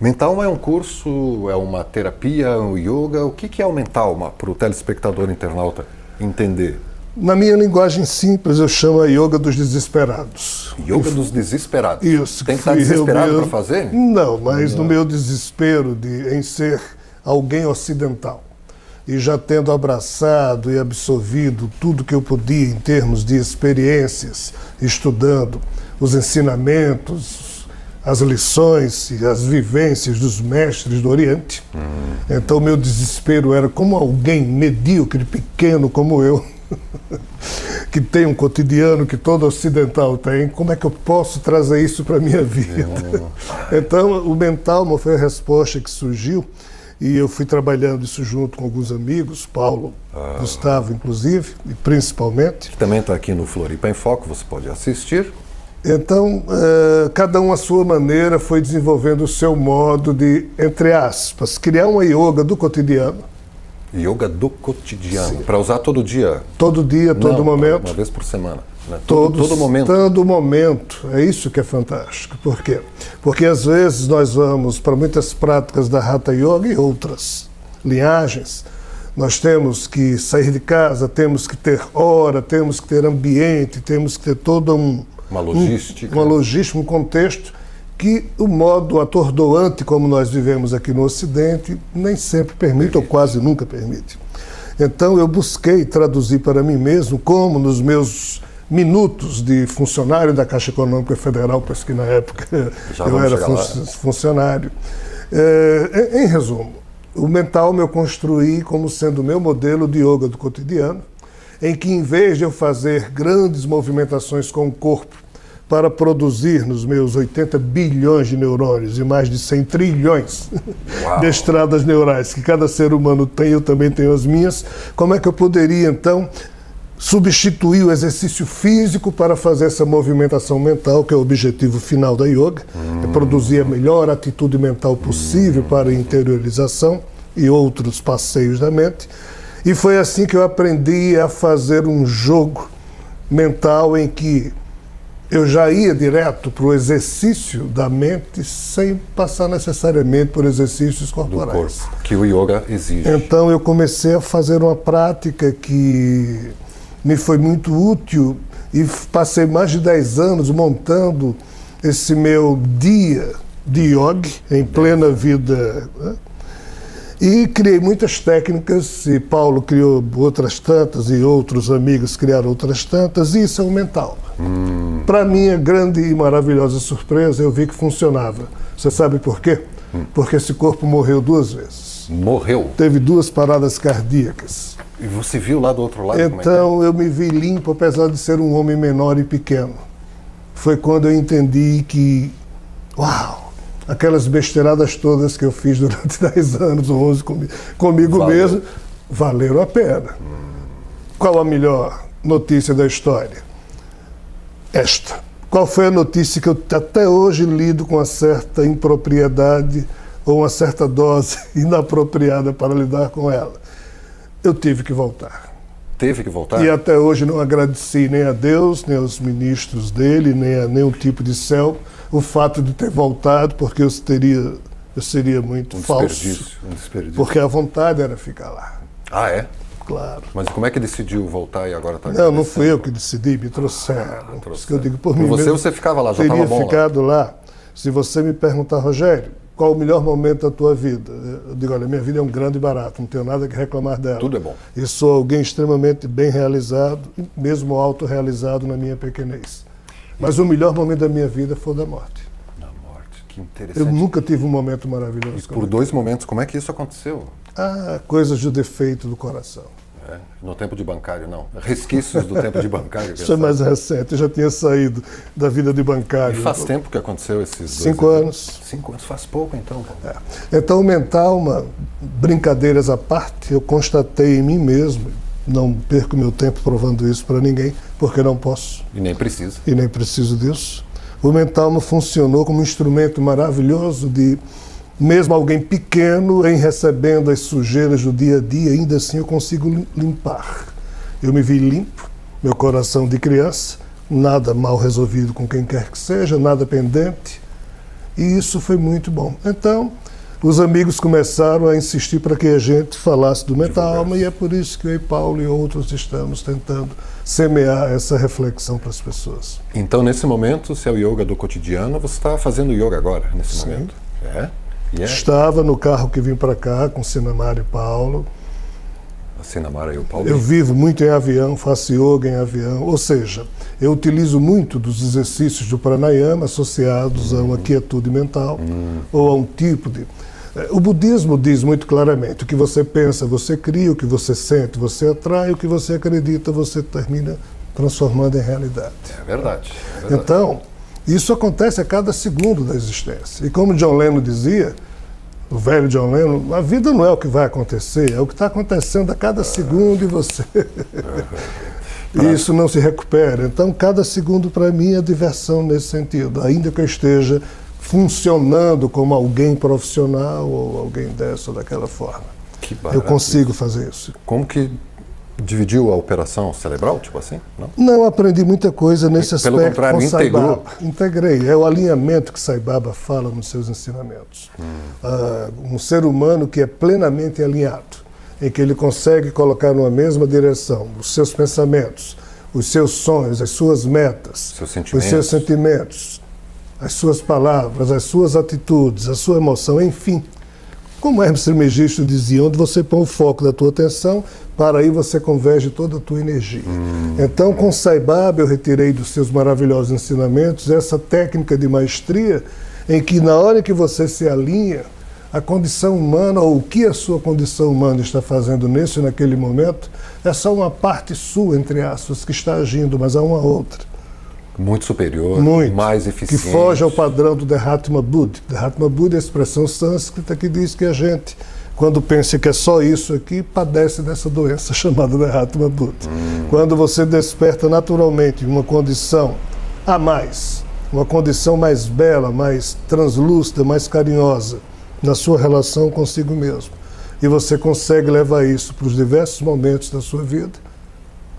Mentalma é um curso, é uma terapia, um yoga? O que é o Mentalma para o telespectador internauta entender? Na minha linguagem simples, eu chamo a yoga dos desesperados. Yoga dos desesperados? Isso. Tem que estar desesperado para fazer? Não, mas no meu desespero em ser alguém ocidental e já tendo abraçado e absorvido tudo que eu podia em termos de experiências, estudando os ensinamentos, as lições e as vivências dos mestres do Oriente. Então, meu desespero era como alguém medíocre, pequeno como eu, que tem um cotidiano que todo ocidental tem, como é que eu posso trazer isso para a minha vida? Então, o Mentalma foi a resposta que surgiu e eu fui trabalhando isso junto com alguns amigos, Paulo, Gustavo, inclusive, e principalmente. Que também está aqui no Floripa em Foco, você pode assistir. Então, cada um à sua maneira foi desenvolvendo o seu modo de, entre aspas, criar uma yoga do cotidiano. Yoga do cotidiano, para usar todo dia? Todo dia, todo momento. Uma vez por semana. Né? Todo momento. Todo momento. É isso que é fantástico. Por quê? Porque às vezes nós vamos para muitas práticas da Hatha Yoga e outras linhagens. Nós temos que sair de casa, temos que ter hora, temos que ter ambiente, temos que ter toda uma logística. Uma logística, um contexto que o modo atordoante como nós vivemos aqui no Ocidente nem sempre permite, ou quase nunca permite. Então eu busquei traduzir para mim mesmo como nos meus minutos de funcionário da Caixa Econômica Federal, pois que na época eu era funcionário. Em resumo, o Mentalma eu construí como sendo o meu modelo de yoga do cotidiano, em que em vez de eu fazer grandes movimentações com o corpo para produzir nos meus 80 bilhões de neurônios e mais de 100 trilhões de estradas neurais que cada ser humano tem, eu também tenho as minhas, como é que eu poderia então substituir o exercício físico para fazer essa movimentação mental, que é o objetivo final da yoga, é produzir a melhor atitude mental possível para a interiorização e outros passeios da mente. E foi assim que eu aprendi a fazer um jogo mental em que eu já ia direto para o exercício da mente sem passar necessariamente por exercícios corporais. Do corpo, que o yoga exige. Então eu comecei a fazer uma prática que me foi muito útil e passei mais de 10 anos montando esse meu dia de yoga em plena vida, né? E criei muitas técnicas, e Paulo criou outras tantas, e outros amigos criaram outras tantas, e isso é o Mentalma. Para minha grande e maravilhosa surpresa, eu vi que funcionava. Você sabe por quê? Porque esse corpo morreu 2 vezes. Morreu? Teve 2 paradas cardíacas. E você viu lá do outro lado? Então eu me vi limpo, apesar de ser um homem menor e pequeno. Foi quando eu entendi que, uau! Aquelas besteiradas todas que eu fiz durante 10 anos ou 11 comigo mesmo, valeram a pena. Qual a melhor notícia da história? Esta. Qual foi a notícia que eu até hoje lido com uma certa impropriedade ou uma certa dose inapropriada para lidar com ela? Eu tive que voltar. Teve que voltar? E até hoje não agradeci nem a Deus, nem aos ministros dele, nem a nenhum tipo de céu, o fato de ter voltado, porque eu seria muito falso. Um desperdício. Porque a vontade era ficar lá. Ah, é? Claro. Mas como é que decidiu voltar e agora está Não fui eu que decidi, me trouxeram. Que eu digo por mim mesmo, você ficava lá, já estava bom teria ficado lá. Se você me perguntar, Rogério, qual o melhor momento da tua vida? Eu digo, olha, minha vida é um grande barato, não tenho nada que reclamar dela. Tudo é bom. E sou alguém extremamente bem realizado, mesmo autorrealizado na minha pequenez. Mas o melhor momento da minha vida foi o da morte. Da morte, que interessante. Eu nunca tive um momento maravilhoso. E por 2 momentos, como é que isso aconteceu? Coisas do defeito do coração. No tempo de bancário, não. Resquícios do tempo de bancário. Isso é mais recente, eu já tinha saído da vida de bancário. E faz tempo que aconteceu esses 5 anos. 5 anos, faz pouco então. Então, o Mentalma, brincadeiras à parte, eu constatei em mim mesmo, não perco meu tempo provando isso para ninguém, porque não posso. E nem precisa. E nem preciso disso. O Mentalma funcionou como um instrumento maravilhoso de, mesmo alguém pequeno, em recebendo as sujeiras do dia a dia, ainda assim eu consigo limpar. Eu me vi limpo, meu coração de criança, nada mal resolvido com quem quer que seja, nada pendente. E isso foi muito bom. Então, os amigos começaram a insistir para que a gente falasse do Mentalma, e é por isso que eu e Paulo e outros estamos tentando semear essa reflexão para as pessoas. Então, nesse momento, se é o yoga do cotidiano, você está fazendo yoga agora, nesse Sim. momento? Estava no carro que vim para cá com Sinamara e Paulo. A Sinamara e o Paulo. Eu vivo muito em avião, faço yoga em avião, ou seja, eu utilizo muito dos exercícios do pranayama associados a uma quietude mental ou a um tipo de... O budismo diz muito claramente: o que você pensa, você cria; o que você sente, você atrai; o que você acredita, você termina transformando em realidade. É verdade. É verdade. Então, isso acontece a cada segundo da existência. E como John Lennon dizia, o velho John Lennon, a vida não é o que vai acontecer, é o que está acontecendo a cada segundo em você. E isso não se recupera. Então, cada segundo para mim é diversão nesse sentido, ainda que eu esteja funcionando como alguém profissional ou alguém dessa ou daquela forma. Que barato. Eu consigo fazer isso. Como que dividiu a operação cerebral, tipo assim? Não? Não aprendi muita coisa nesse aspecto. Pelo contrário, com integrou. Sai Baba. Integrei. É o alinhamento que Sai Baba fala nos seus ensinamentos. Um ser humano que é plenamente alinhado, em que ele consegue colocar numa mesma direção os seus pensamentos, os seus sonhos, as suas metas, os seus sentimentos, as suas palavras, as suas atitudes, a sua emoção, enfim. Como Hermes Trismegisto dizia, onde você põe o foco da tua atenção, para aí você converge toda a tua energia. Então, com Sai Baba, eu retirei dos seus maravilhosos ensinamentos essa técnica de maestria, em que na hora que você se alinha, a condição humana, ou o que a sua condição humana está fazendo nesse e naquele momento, é só uma parte sua, entre aspas, que está agindo, mas há uma outra. Muito superior, muito, mais eficiente. Que foge ao padrão do Dhyatma Buddha. Dhyatma Buddha é a expressão sânscrita que diz que a gente, quando pensa que é só isso aqui, padece dessa doença chamada Dhyatma Buddha. Quando você desperta naturalmente uma condição a mais, uma condição mais bela, mais translúcida, mais carinhosa na sua relação consigo mesmo, e você consegue levar isso para os diversos momentos da sua vida,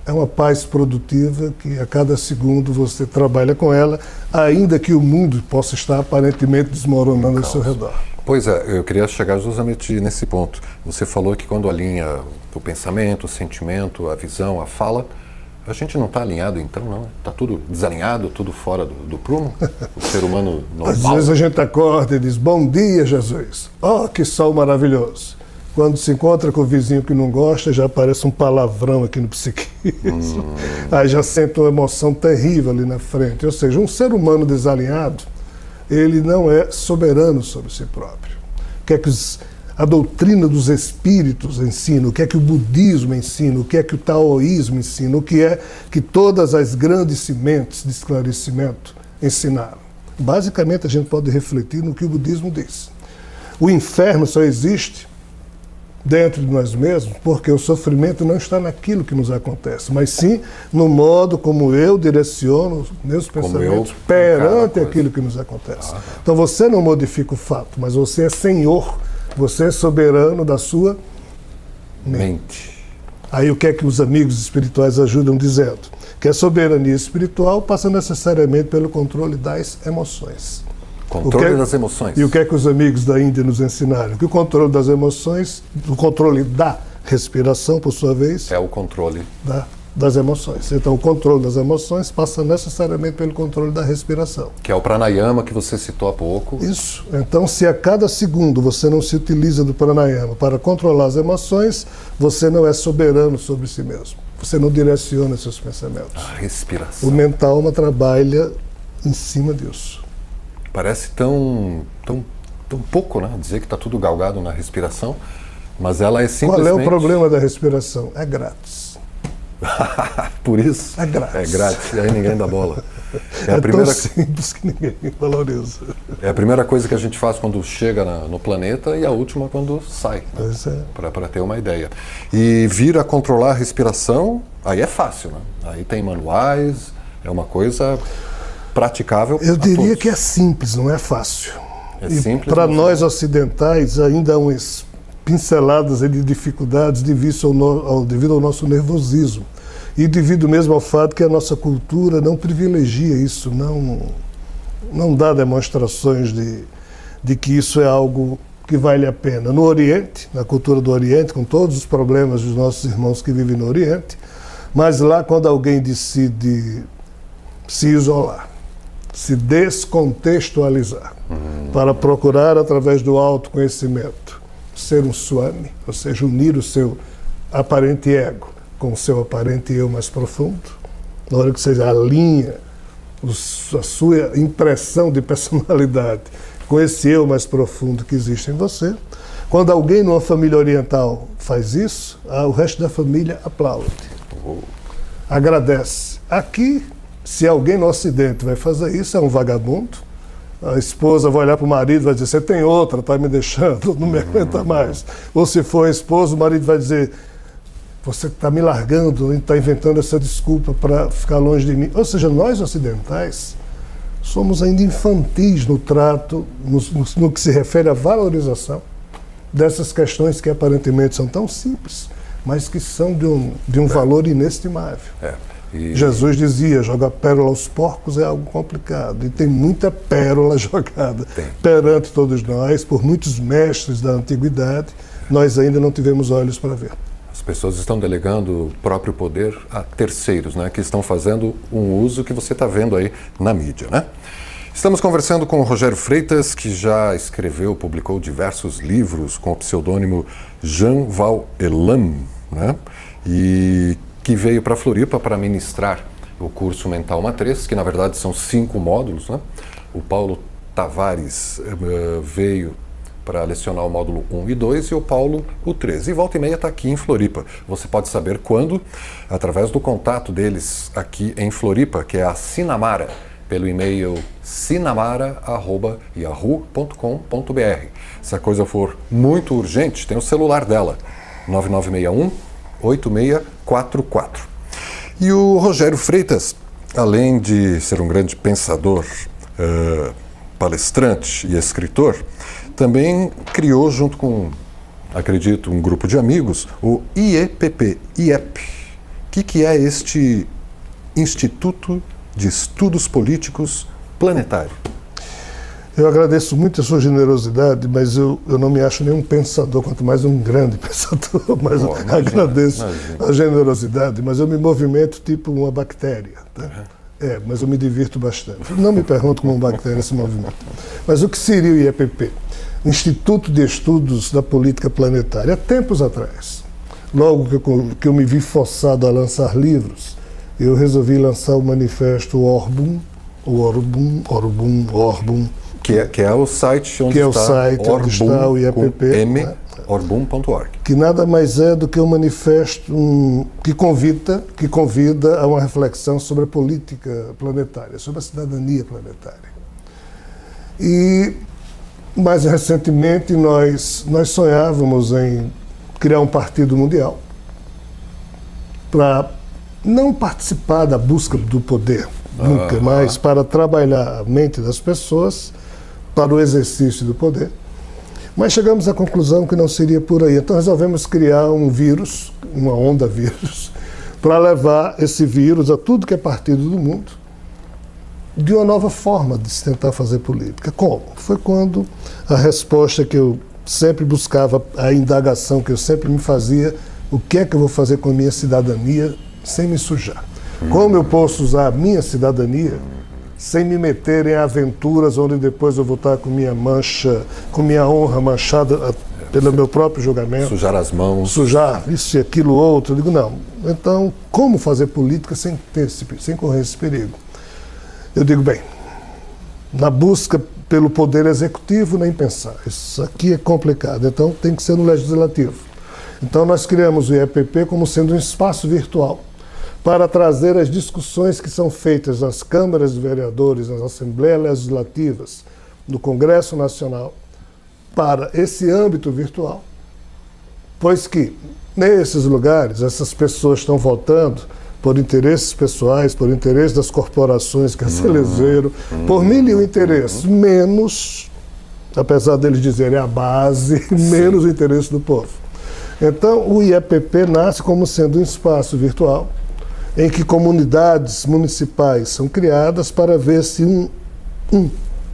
é uma paz produtiva que a cada segundo você trabalha com ela, ainda que o mundo possa estar aparentemente desmoronando ao seu redor. Pois é, eu queria chegar justamente nesse ponto. Você falou que quando alinha o pensamento, o sentimento, a visão, a fala, a gente não está alinhado então, não? Está tudo desalinhado, tudo fora do prumo? O ser humano normal? Às vezes a gente acorda e diz: bom dia, Jesus. Oh, que sol maravilhoso. Quando se encontra com o vizinho que não gosta, já aparece um palavrão aqui no psiquismo. Aí já sente uma emoção terrível ali na frente. Ou seja, um ser humano desalinhado, ele não é soberano sobre si próprio. O que é que a doutrina dos espíritos ensina? O que é que o budismo ensina? O que é que o taoísmo ensina? O que é que todas as grandes sementes de esclarecimento ensinaram? Basicamente, a gente pode refletir no que o budismo diz. O inferno só existe dentro de nós mesmos, porque o sofrimento não está naquilo que nos acontece, mas sim no modo como eu direciono meus pensamentos perante aquilo que nos acontece. Então você não modifica o fato, mas você é senhor, você é soberano da sua mente. Aí o que é que os amigos espirituais ajudam dizendo? Que a soberania espiritual passa necessariamente pelo controle das emoções. Controle das emoções. E o que é que os amigos da Índia nos ensinaram? Que o controle das emoções, o controle da respiração, por sua vez, é o controle das emoções. Então, o controle das emoções passa necessariamente pelo controle da respiração. Que é o pranayama que você citou há pouco. Isso. Então, se a cada segundo você não se utiliza do pranayama para controlar as emoções, você não é soberano sobre si mesmo. Você não direciona seus pensamentos. A respiração. O Mentalma trabalha em cima disso. Parece tão pouco, né? Dizer que está tudo galgado na respiração, mas ela é simplesmente... Qual é o problema da respiração? É grátis. Por isso? É grátis. É grátis, e aí ninguém dá bola. É a primeira... tão simples que ninguém valoriza. É a primeira coisa que a gente faz quando chega no planeta e a última quando sai, né? Pois é. Para ter uma ideia. E vir a controlar a respiração, aí é fácil, né? Aí tem manuais, é uma coisa... praticável. Eu diria que é simples, não é fácil. É simples. Para nós ocidentais ainda há umas pinceladas de dificuldades devido ao nosso nervosismo e devido mesmo ao fato que a nossa cultura não privilegia isso, não dá demonstrações de que isso é algo que vale a pena. No Oriente, na cultura do Oriente, com todos os problemas dos nossos irmãos que vivem no Oriente, mas lá quando alguém decide se isolar, se descontextualizar, para procurar, através do autoconhecimento, ser um swami, ou seja, unir o seu aparente ego com o seu aparente eu mais profundo, na hora que você alinha a sua impressão de personalidade com esse eu mais profundo que existe em você, quando alguém numa família oriental faz isso, o resto da família aplaude, agradece. Aqui, se alguém no Ocidente vai fazer isso, é um vagabundo. A esposa vai olhar para o marido e vai dizer, você tem outra, está me deixando, não me aguenta mais. Ou se for a esposa, o marido vai dizer, você está me largando, está inventando essa desculpa para ficar longe de mim. Ou seja, nós ocidentais somos ainda infantis no trato, no que se refere à valorização dessas questões que aparentemente são tão simples, mas que são de um valor inestimável. Jesus dizia, jogar pérola aos porcos é algo complicado, e tem muita pérola jogada perante todos nós, por muitos mestres da antiguidade, nós ainda não tivemos olhos para ver. As pessoas estão delegando o próprio poder a terceiros, né, que estão fazendo um uso que você está vendo aí na mídia, né? Estamos conversando com o Rogério Freitas, que já escreveu, publicou diversos livros com o pseudônimo Jean Val Elam, né? E que veio para Floripa para ministrar o curso Mental Matriz, que na verdade são 5 módulos, né? O Paulo Tavares veio para lecionar o módulo 1 e 2 e o Paulo o 3. E volta e meia está aqui em Floripa. Você pode saber quando, através do contato deles aqui em Floripa, que é a Sinamara, pelo e-mail sinamara@yahoo.com.br. Se a coisa for muito urgente, tem o celular dela, 9961-8644. E o Rogério Freitas, além de ser um grande pensador, palestrante e escritor, também criou, junto com, acredito, um grupo de amigos, o IEPP. O que é este Instituto de Estudos Políticos Planetário? Eu agradeço muito a sua generosidade, mas eu não me acho nenhum pensador, quanto mais um grande pensador, mas agradeço a generosidade, mas eu me movimento tipo uma bactéria, tá? Mas eu me divirto bastante. Não me pergunto como uma bactéria se movimenta. Mas o que seria o IEPP? Instituto de Estudos da Política Planetária. Há tempos atrás, logo que eu me vi forçado a lançar livros, eu resolvi lançar o manifesto Orbum, que é o site onde está o IEPP, né? Orbum.org. Que nada mais é do que um manifesto que convida a uma reflexão sobre a política planetária, sobre a cidadania planetária. E mais recentemente nós sonhávamos em criar um partido mundial para não participar da busca do poder, nunca, mas para trabalhar a mente das pessoas para o exercício do poder. Mas chegamos à conclusão que não seria por aí. Então resolvemos criar um vírus, uma onda vírus, para levar esse vírus a tudo que é partido do mundo, de uma nova forma de se tentar fazer política. Como? Foi quando a resposta que eu sempre buscava, a indagação que eu sempre me fazia, o que é que eu vou fazer com a minha cidadania sem me sujar? Como eu posso usar a minha cidadania sem me meter em aventuras onde depois eu vou estar com minha mancha, com minha honra manchada pelo meu próprio julgamento? Sujar as mãos. Sujar isso e aquilo outro. Eu digo, não. Então, como fazer política sem correr esse perigo? Eu digo, bem, na busca pelo poder executivo, nem pensar. Isso aqui é complicado, então tem que ser no legislativo. Então nós criamos o IEPP como sendo um espaço virtual para trazer as discussões que são feitas nas câmaras de vereadores, nas assembleias legislativas, no Congresso Nacional, para esse âmbito virtual, pois que nesses lugares essas pessoas estão votando por interesses pessoais, por interesse das corporações que as elegeram, por mil interesses, menos, apesar deles dizerem a base, menos o interesse do povo. Então, o IEPP nasce como sendo um espaço virtual em que comunidades municipais são criadas para ver se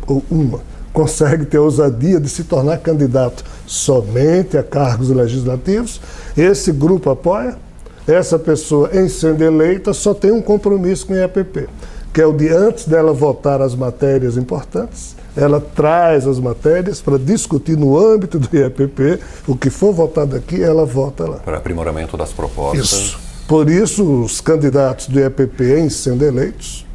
ou uma consegue ter a ousadia de se tornar candidato somente a cargos legislativos, esse grupo apoia, essa pessoa, em sendo eleita, só tem um compromisso com o IEPP, que é o de, antes dela votar as matérias importantes, ela traz as matérias para discutir no âmbito do IEPP, o que for votado aqui, ela vota lá. Para aprimoramento das propostas. Isso. Por isso, os candidatos do IEPP, em sendo eleitos,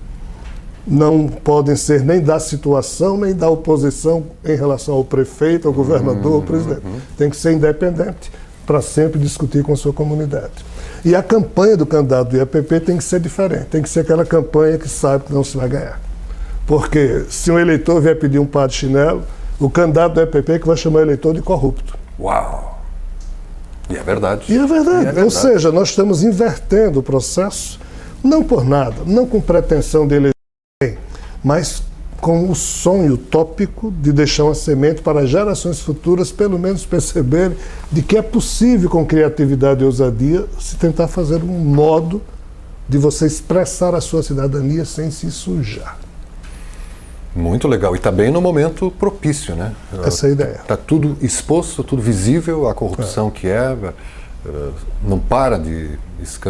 não podem ser nem da situação, nem da oposição em relação ao prefeito, ao governador, ao presidente. Tem que ser independente para sempre discutir com a sua comunidade. E a campanha do candidato do IEPP tem que ser diferente, tem que ser aquela campanha que sabe que não se vai ganhar. Porque se um eleitor vier pedir um par de chinelo, o candidato do IEPP é que vai chamar o eleitor de corrupto. Uau! E é verdade. E é verdade. E é verdade. Ou seja, nós estamos invertendo o processo, não por nada, não com pretensão de eleger ninguém, mas com o sonho utópico de deixar uma semente para gerações futuras, pelo menos perceberem de que é possível, com criatividade e ousadia, se tentar fazer um modo de você expressar a sua cidadania sem se sujar. Muito legal. E está bem no momento propício, né? Essa é a ideia. Está tudo exposto, tudo visível, a corrupção que não para de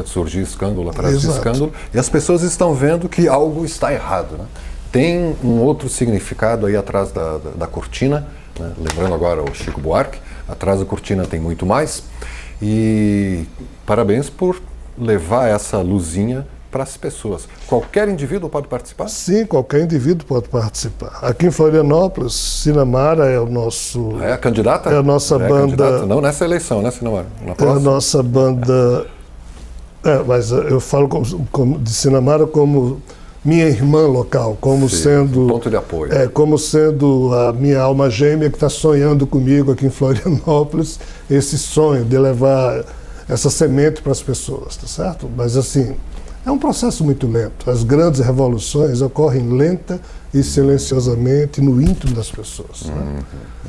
surgir escândalo atrás de escândalo, e as pessoas estão vendo que algo está errado, né? Tem um outro significado aí atrás da cortina, né? Lembrando agora o Chico Buarque, atrás da cortina tem muito mais, e parabéns por levar essa luzinha para as pessoas. Qualquer indivíduo pode participar? Sim, qualquer indivíduo pode participar. Aqui em Florianópolis, Sinamara é o nosso... É a candidata? É a nossa banda... Candidata? Não nessa eleição, né, Sinamara? Na próxima? É a nossa banda... mas eu falo de Sinamara como minha irmã local, como sendo... ponto de apoio. Como sendo a minha alma gêmea que está sonhando comigo aqui em Florianópolis, esse sonho de levar essa semente para as pessoas, tá certo? Mas assim... É um processo muito lento. As grandes revoluções ocorrem lenta e silenciosamente no íntimo das pessoas. Né?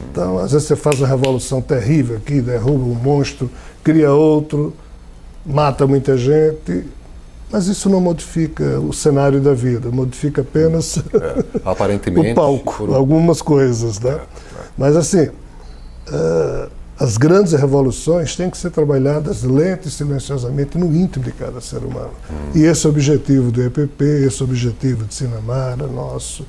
Então, às vezes você faz uma revolução terrível aqui, derruba um monstro, cria outro, mata muita gente, mas isso não modifica o cenário da vida, modifica apenas aparentemente, o palco, algumas coisas. Né? Mas assim... as grandes revoluções têm que ser trabalhadas lenta e silenciosamente no íntimo de cada ser humano. E esse é o objetivo do EPP, esse é o objetivo de Sinamara, nosso,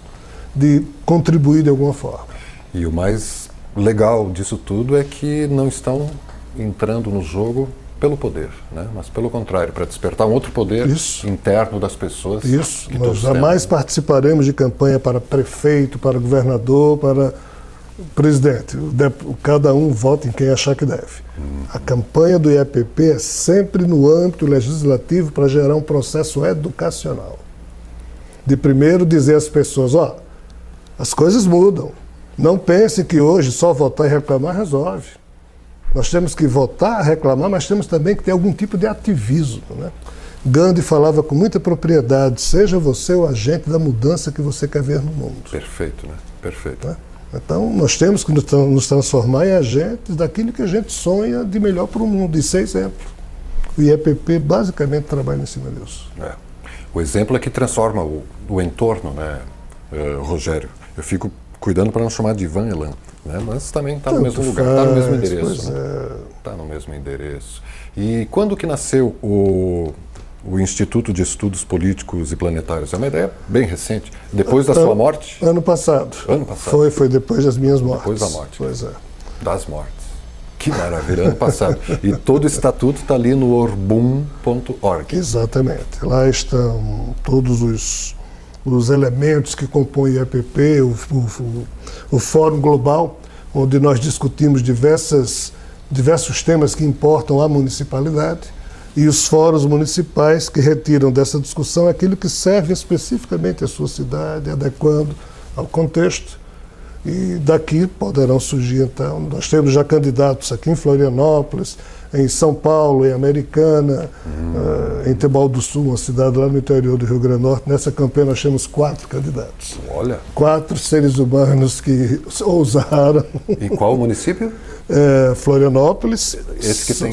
de contribuir de alguma forma. E o mais legal disso tudo é que não estão entrando no jogo pelo poder, né? Mas pelo contrário, para despertar um outro poder interno das pessoas. Isso, nós jamais participaremos de campanha para prefeito, para governador, para... Presidente, cada um vota em quem achar que deve. A campanha do IEPP é sempre no âmbito legislativo para gerar um processo educacional. De primeiro dizer às pessoas, as coisas mudam. Não pense que hoje só votar e reclamar resolve. Nós temos que votar, reclamar, mas temos também que ter algum tipo de ativismo, né? Gandhi falava com muita propriedade, seja você o agente da mudança que você quer ver no mundo. Perfeito, né? Perfeito. Né? Então, nós temos que nos transformar em agentes daquilo que a gente sonha de melhor para o mundo. Isso é exemplo. O IEPP basicamente trabalha em cima disso. O exemplo é que transforma o entorno, né, Rogério? Eu fico cuidando para não chamar de Ivan Elan, né? Mas também está no mesmo lugar, está no mesmo endereço. Está no mesmo endereço. E quando que nasceu o Instituto de Estudos Políticos e Planetários? É uma ideia bem recente. Depois da sua morte? Ano passado. Ano passado. Foi depois das minhas mortes. Depois da morte. Pois é. Das mortes. Que maravilha, ano passado. E todo o estatuto está ali no orbum.org. Exatamente. Lá estão todos os elementos que compõem o IEPP, o Fórum Global, onde nós discutimos diversos temas que importam à municipalidade, e os fóruns municipais que retiram dessa discussão aquilo que serve especificamente à sua cidade, adequando ao contexto. E daqui poderão surgir, então, nós temos já candidatos aqui em Florianópolis, em São Paulo, em Americana, em Tebal do Sul, uma cidade lá no interior do Rio Grande do Norte. Nessa campanha nós temos 4 candidatos. Olha! 4 seres humanos que ousaram. E qual o município? Florianópolis, esse que tem...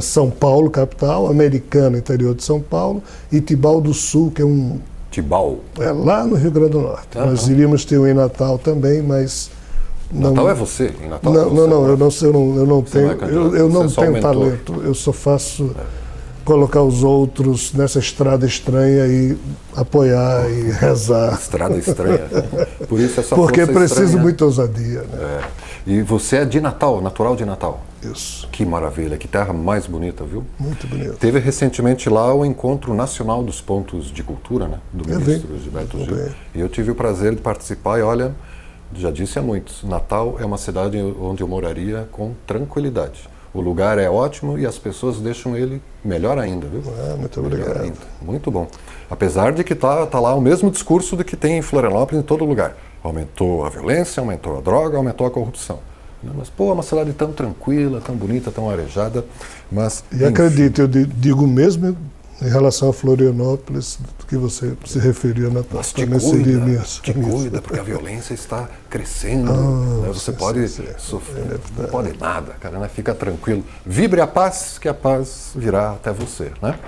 São Paulo, capital, Americana, interior de São Paulo, e Tibau do Sul, que é um Tibau. É lá no Rio Grande do Norte. Nós iríamos ter um em Natal também, mas não, Natal é você? Em Natal não, é você, não, eu não Você não é tenho, candidato, eu você não é só o tenho mentor. talento. Eu só faço colocar os outros nessa estrada estranha e apoiar e rezar. Estrada estranha. Por isso essa Porque força preciso estranha. muita ousadia, né? E você é de Natal, natural de Natal. Isso. Que maravilha, que terra mais bonita, viu? Muito bonito. Teve recentemente lá o Encontro Nacional dos Pontos de Cultura, né? Do Eu ministro vi. Gilberto Eu Gil. vi. E eu tive o prazer de participar e olha, já disse a muitos, Natal é uma cidade onde eu moraria com tranquilidade. O lugar é ótimo e as pessoas deixam ele melhor ainda, viu? Muito Melhor obrigado. ainda. Muito bom. Apesar de que tá lá o mesmo discurso do que tem em Florianópolis em todo lugar. Aumentou a violência, aumentou a droga, aumentou a corrupção. Mas, pô, é uma cidade tão tranquila, tão bonita, tão arejada, mas... E acredite, eu digo mesmo em relação a Florianópolis, do que você se referia a Natal. Mas te Também seria cuida, minha- cuida, porque a violência está crescendo. né? Você pode sofrer, não pode nada, cara, né? Fica tranquilo. Vibre a paz, que a paz virá até você, né?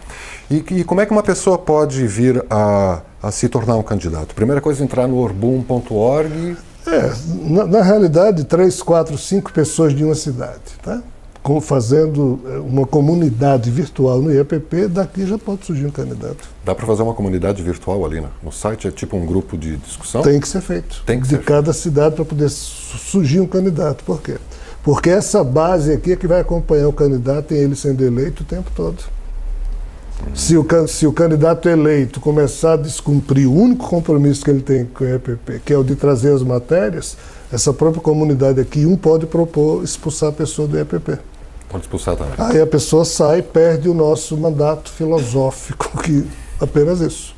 E como é que uma pessoa pode vir a se tornar um candidato? Primeira coisa, entrar no orbum.org. Na realidade, 3, 4, 5 pessoas de uma cidade, tá? Fazendo uma comunidade virtual no IEPP, daqui já pode surgir um candidato. Dá para fazer uma comunidade virtual ali no site? É tipo um grupo de discussão? Tem que ser feito. Tem que de ser cada cidade para poder surgir um candidato. Por quê? Porque essa base aqui é que vai acompanhar o candidato e ele sendo eleito o tempo todo. Se o candidato eleito começar a descumprir o único compromisso que ele tem com o EPP, que é o de trazer as matérias, essa própria comunidade aqui, pode propor expulsar a pessoa do EPP. Pode expulsar também. Aí a pessoa sai e perde o nosso mandato filosófico, que apenas isso.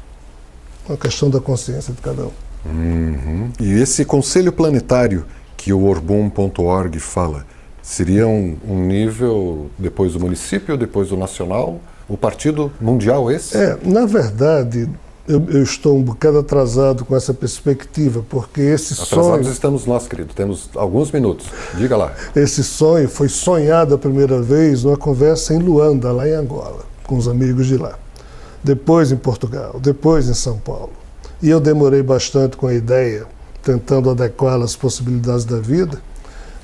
Uma questão da consciência de cada um. E esse conselho planetário que o orbum.org fala, seria um nível depois do município, depois do nacional? O partido mundial esse? Na verdade, eu estou um bocado atrasado com essa perspectiva, porque esse Atrasados sonho, estamos nós, querido. Temos alguns minutos. Diga lá. esse sonho foi sonhado a primeira vez numa conversa em Luanda, lá em Angola, com os amigos de lá. Depois em Portugal, depois em São Paulo. E eu demorei bastante com a ideia, tentando adequá-la às possibilidades da vida.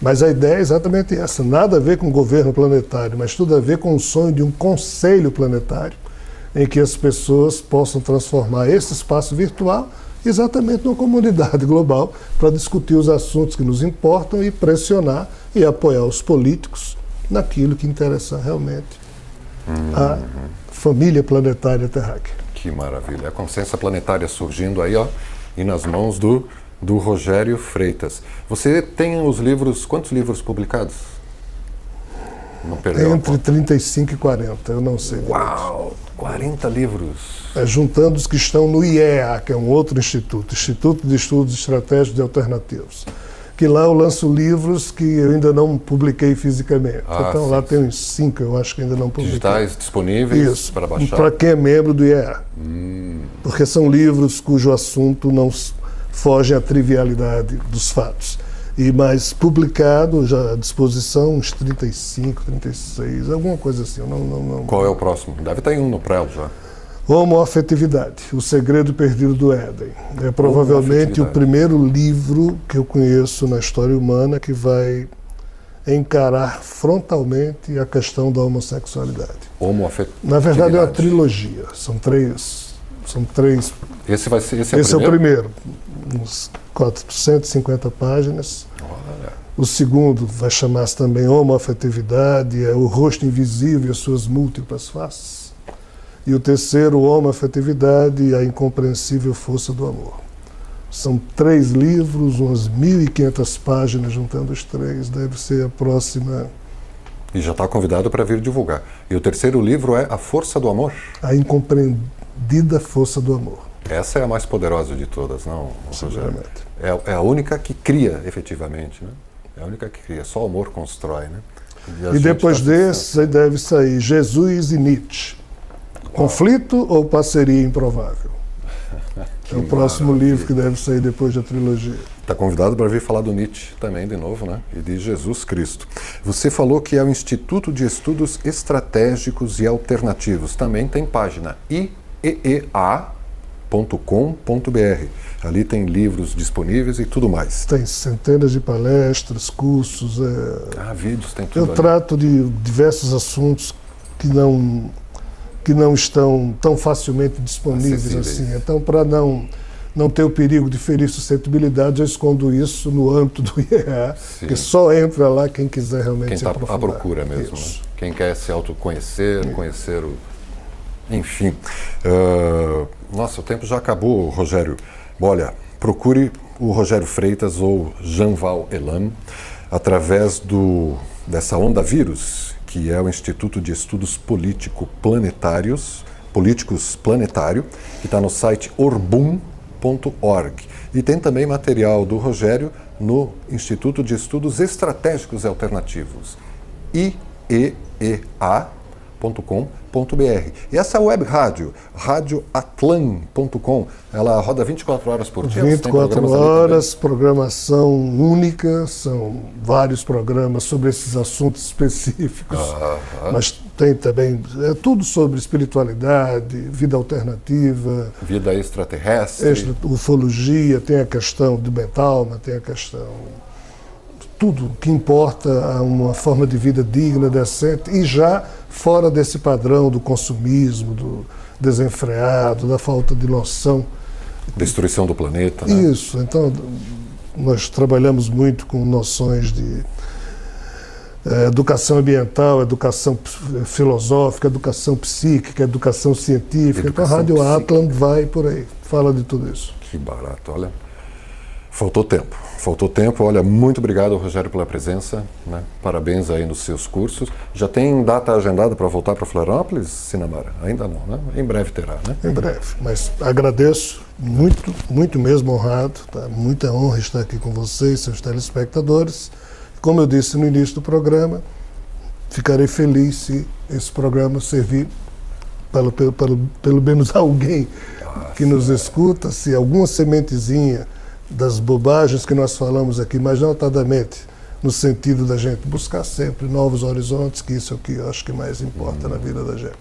Mas a ideia é exatamente essa, nada a ver com o governo planetário, mas tudo a ver com o sonho de um conselho planetário, em que as pessoas possam transformar esse espaço virtual exatamente numa comunidade global para discutir os assuntos que nos importam e pressionar e apoiar os políticos naquilo que interessa realmente a família planetária terráquea. Que maravilha. A consciência planetária surgindo aí, ó, e nas mãos do Rogério Freitas. Você tem os livros, quantos livros publicados? Não perdeu Entre 35 e 40, eu não sei. Uau! 40 livros. Juntando os que estão no IEA, que é um outro instituto, Instituto de Estudos Estratégicos e Alternativos, que lá eu lanço livros que eu ainda não publiquei fisicamente. Então lá tem uns 5, eu acho que ainda não publiquei. Digitais disponíveis para baixar? Para quem é membro do IEA. Porque são livros cujo assunto não foge à trivialidade dos fatos. Mas publicado, já à disposição, uns 35, 36, alguma coisa assim. Não. Qual é o próximo? Deve estar em um no prelo já. Homoafetividade, o segredo perdido do Éden. É provavelmente o primeiro livro que eu conheço na história humana que vai encarar frontalmente a questão da homossexualidade. Homoafetividade. Na verdade é uma trilogia, são três. Esse Esse é o primeiro, uns 450 páginas. Olha. O segundo vai chamar-se também Homoafetividade, é o rosto invisível e as suas múltiplas faces. E o terceiro, Homoafetividade e a incompreensível força do amor. São 3 livros, umas 1.500 páginas, juntando os 3, deve ser a próxima. E já está convidado para vir divulgar. E o terceiro livro é A Força do Amor? A incompreendida força do amor. Essa é a mais poderosa de todas, não, Rogério? Seguramente. É a única que cria, efetivamente, né? É a única que cria, só o amor constrói, né? E depois desse, aí deve sair Jesus e Nietzsche. Conflito ou parceria improvável? É o próximo livro que deve sair depois da trilogia. Está convidado para vir falar do Nietzsche também, de novo, né? E de Jesus Cristo. Você falou que é o Instituto de Estudos Estratégicos e Alternativos. Também tem página IEEA. Ali tem livros disponíveis e tudo mais. Tem centenas de palestras, cursos. Vídeos, tem tudo. Eu trato de diversos assuntos que não estão tão facilmente disponíveis assim. Então, para não ter o perigo de ferir suscetibilidade, eu escondo isso no âmbito do IEA, que só entra lá quem quiser realmente se aprofundar. Quem está à procura mesmo. Né? Quem quer se autoconhecer, conhecer o... Enfim. Nossa, o tempo já acabou, Rogério. Olha, procure o Rogério Freitas ou Jean-Val Elam através dessa Onda Vírus, que é o Instituto de Estudos Políticos Planetário, que está no site orbum.org. E tem também material do Rogério no Instituto de Estudos Estratégicos e Alternativos, IEEA.com.br. E essa web rádio, radioatlan.com, ela roda 24 horas por dia? 24 horas, programação única, são vários programas sobre esses assuntos específicos, mas tem também tudo sobre espiritualidade, vida alternativa, vida extraterrestre, ufologia, tem a questão do mental, mas tem a questão... Tudo que importa a uma forma de vida digna, decente e já fora desse padrão do consumismo, do desenfreado, da falta de noção. Destruição do planeta, né? Isso. Então, nós trabalhamos muito com noções de educação ambiental, educação filosófica, educação psíquica, educação científica. Então, a Rádio Atlan vai por aí, fala de tudo isso. Que barato, olha. Faltou tempo. Olha, muito obrigado, Rogério, pela presença, né? Parabéns aí nos seus cursos. Já tem data agendada para voltar para Florianópolis, Sinamara? Ainda não, né? Em breve terá, né? Em breve, mas agradeço muito, muito mesmo, honrado, tá? Muita honra estar aqui com vocês, seus telespectadores. Como eu disse no início do programa, ficarei feliz se esse programa servir pelo menos alguém que nos escuta, se alguma sementezinha das bobagens que nós falamos aqui, mas notadamente no sentido da gente buscar sempre novos horizontes, que isso é o que eu acho que mais importa na vida da gente.